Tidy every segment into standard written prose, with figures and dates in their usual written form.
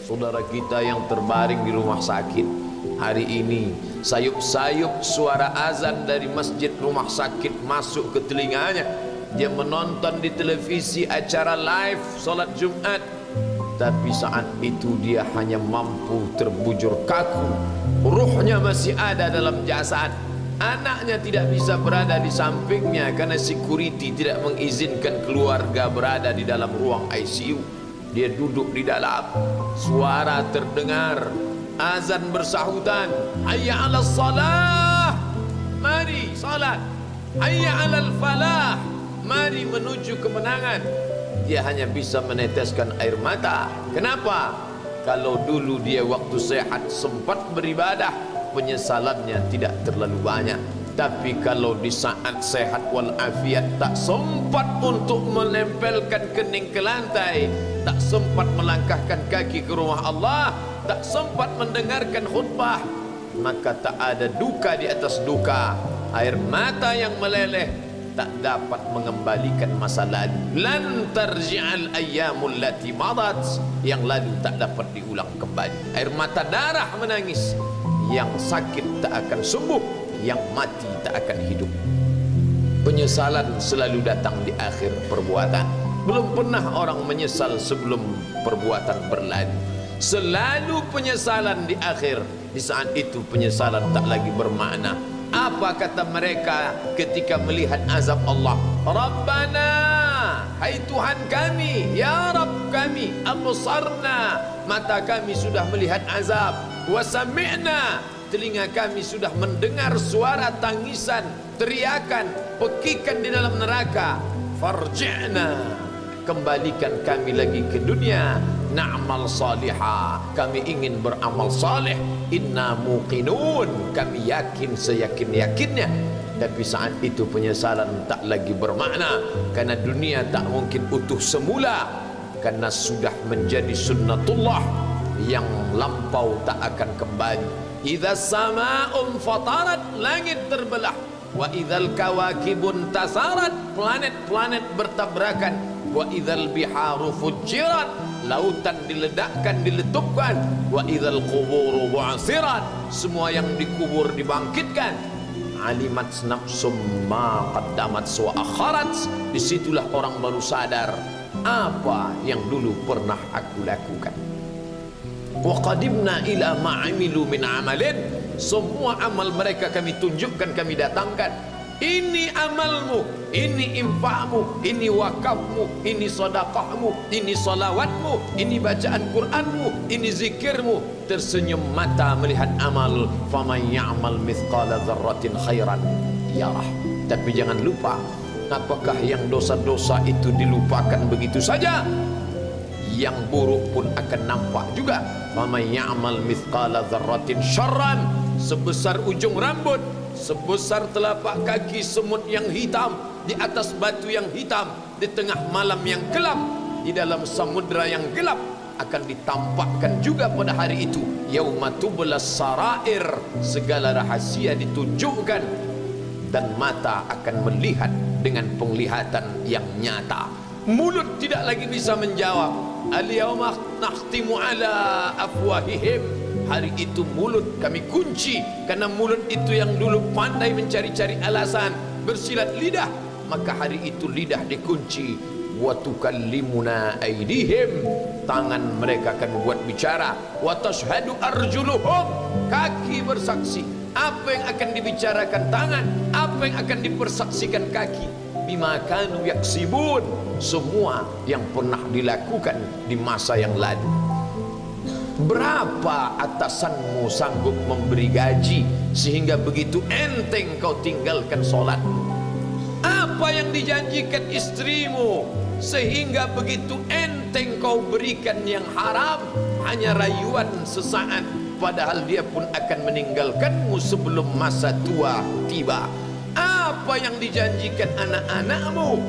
saudara kita yang terbaring di rumah sakit. Hari ini sayup-sayup suara azan dari masjid rumah sakit masuk ke telinganya. Dia menonton di televisi acara live solat Jumat, tapi saat itu dia hanya mampu terbujur kaku. Ruhnya masih ada dalam jasad. Anaknya tidak bisa berada di sampingnya karena security tidak mengizinkan keluarga berada di dalam ruang ICU. Dia duduk di dalam. Suara terdengar, azan bersahutan, hayya 'alas salah, mari salat, hayya 'alal falah, mari menuju kemenangan. Dia hanya bisa meneteskan air mata. Kenapa? Kalau dulu dia waktu sehat sempat beribadah, penyesalannya tidak terlalu banyak. Tapi kalau di saat sehat walafiat tak sempat untuk menempelkan kening ke lantai, tak sempat melangkahkan kaki ke rumah Allah, tak sempat mendengarkan khutbah, maka tak ada duka di atas duka. Air mata yang meleleh tak dapat mengembalikan masa lalu. Lan tarji'al ayyamul lati madat, yang lalu tak dapat diulang kembali. Air mata darah menangis. Yang sakit tak akan sembuh, yang mati tak akan hidup. Penyesalan selalu datang di akhir perbuatan. Belum pernah orang menyesal sebelum perbuatan berlalu. Selalu penyesalan di akhir. Di saat itu penyesalan tak lagi bermakna. Apa kata mereka ketika melihat azab Allah? Rabbana, hai Tuhan kami, ya Rabb kami, absarna, mata kami sudah melihat azab, wa sami'na, telinga kami sudah mendengar suara tangisan, teriakan, pekikan di dalam neraka. Farji'na, kembalikan kami lagi ke dunia. Na'mal salihah, kami ingin beramal saleh. Inna muqinun, kami yakin seyakin-yakinnya. Tapi saat itu penyesalan tak lagi bermakna, karena dunia tak mungkin utuh semula, karena sudah menjadi sunnatullah yang lampau tak akan kembali. Idza sama'un fatarat, langit terbelah. Wa idzal kawakibun tasarat, planet-planet bertabrakan. Wa idzal biharu fujirat, lautan diledakkan, diletupkan. Wa idzal quburu bu'asirat, semua yang dikubur dibangkitkan. Alimat nafsum ma qaddamat wa akharat, disitulah orang baru sadar apa yang dulu pernah aku lakukan. Wa qadimna ila ma amilu min amalin, semua amal mereka kami tunjukkan, kami datangkan. Ini amalmu, ini infakmu, ini wakafmu, ini sedekahmu, ini salawatmu, ini bacaan Qur'anmu, ini zikirmu. Tersenyum mata melihat amal. Faman ya'mal mithqala dzarratin khairan yarah. Tapi jangan lupa, apakah yang dosa-dosa itu dilupakan begitu saja? Yang buruk pun akan nampak juga. Faman ya'mal mithqala dzarratin syarran, sebesar ujung rambut, sebesar telapak kaki semut yang hitam, di atas batu yang hitam, di tengah malam yang gelap, di dalam samudra yang gelap, akan ditampakkan juga pada hari itu. Yauma tublas sarair, segala rahasia ditunjukkan, dan mata akan melihat dengan penglihatan yang nyata. Mulut tidak lagi bisa menjawab. Al-yauma nakhtimu ala afwahihim, hari itu mulut kami kunci, karena mulut itu yang dulu pandai mencari-cari alasan, bersilat lidah, maka hari itu lidah dikunci. Wa tukallimuna aydihim, tangan mereka akan buat bicara. Wa tashhadu arjuluhum, kaki bersaksi. Apa yang akan dibicarakan tangan, apa yang akan dipersaksikan kaki. Bima kanu yaksibun, semua yang pernah dilakukan di masa yang lalu. Berapa atasanmu sanggup memberi gaji sehingga begitu enteng kau tinggalkan solat? Apa yang dijanjikan istrimu sehingga begitu enteng kau berikan yang haram? Hanya rayuan sesaat, padahal dia pun akan meninggalkanmu sebelum masa tua tiba. Apa yang dijanjikan anak-anakmu?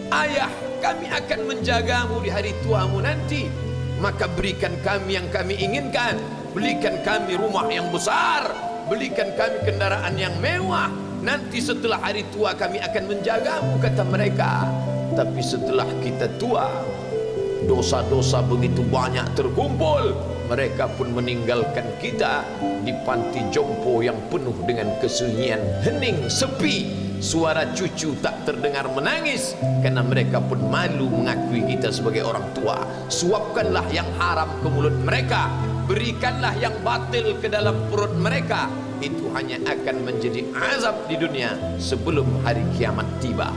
Ayah, kami akan menjagamu di hari tuamu nanti, maka berikan kami yang kami inginkan. Belikan kami rumah yang besar, belikan kami kendaraan yang mewah. Nanti setelah hari tua kami akan menjagamu, kata mereka. Tapi setelah kita tua, dosa-dosa begitu banyak terkumpul, mereka pun meninggalkan kita di panti jompo yang penuh dengan kesunyian, hening, sepi. Suara cucu tak terdengar menangis karena mereka pun malu mengakui kita sebagai orang tua. Suapkanlah yang haram ke mulut mereka, berikanlah yang batil ke dalam perut mereka. Itu hanya akan menjadi azab di dunia sebelum hari kiamat tiba.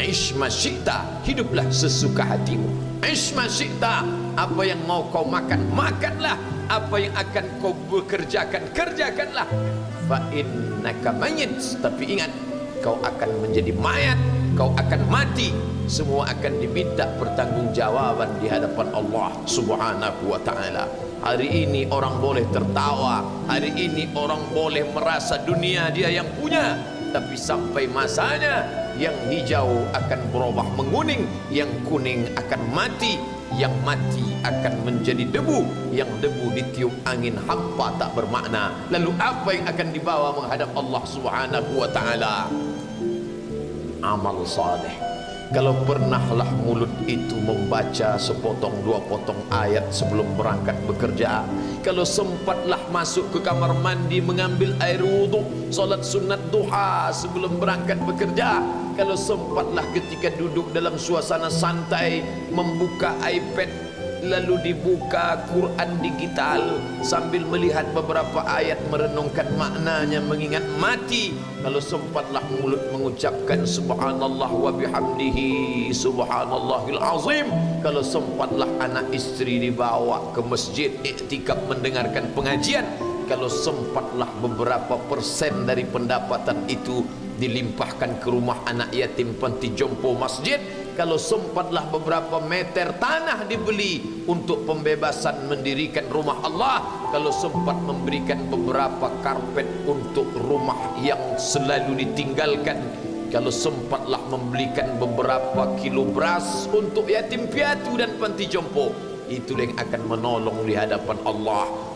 Ish masyikta, hiduplah sesuka hatimu. Ish masyikta, apa yang mau kau makan, makanlah. Apa yang akan kau bekerjakan, kerjakanlah. Fa innaka mayyit, tapi ingat, kau akan menjadi mayat, kau akan mati. Semua akan diminta pertanggungjawaban di hadapan Allah Subhanahu wa ta'ala. Hari ini orang boleh tertawa, hari ini orang boleh merasa dunia dia yang punya, tapi sampai masanya yang hijau akan berubah menguning, yang kuning akan mati, yang mati akan menjadi debu, yang debu ditiup angin hampa tak bermakna. Lalu apa yang akan dibawa menghadap Allah Subhanahu wa ta'ala? Amal saleh. Kalau pernahlah mulut itu membaca sepotong dua potong ayat sebelum berangkat bekerja, kalau sempatlah masuk ke kamar mandi mengambil air wudhu, solat sunat duha sebelum berangkat bekerja, kalau sempatlah ketika duduk dalam suasana santai membuka iPad lalu dibuka Quran digital sambil melihat beberapa ayat merenungkan maknanya mengingat mati, kalau sempatlah mulut mengucapkan subhanallah wa bihamdihi subhanallahil azim, kalau sempatlah anak istri dibawa ke masjid iktikaf mendengarkan pengajian, kalau sempatlah beberapa persen dari pendapatan itu dilimpahkan ke rumah anak yatim panti jompo masjid, kalau sempatlah beberapa meter tanah dibeli untuk pembebasan mendirikan rumah Allah, kalau sempat memberikan beberapa karpet untuk rumah yang selalu ditinggalkan, kalau sempatlah membelikan beberapa kilo beras untuk yatim piatu dan panti jompo, itu yang akan menolong di hadapan Allah.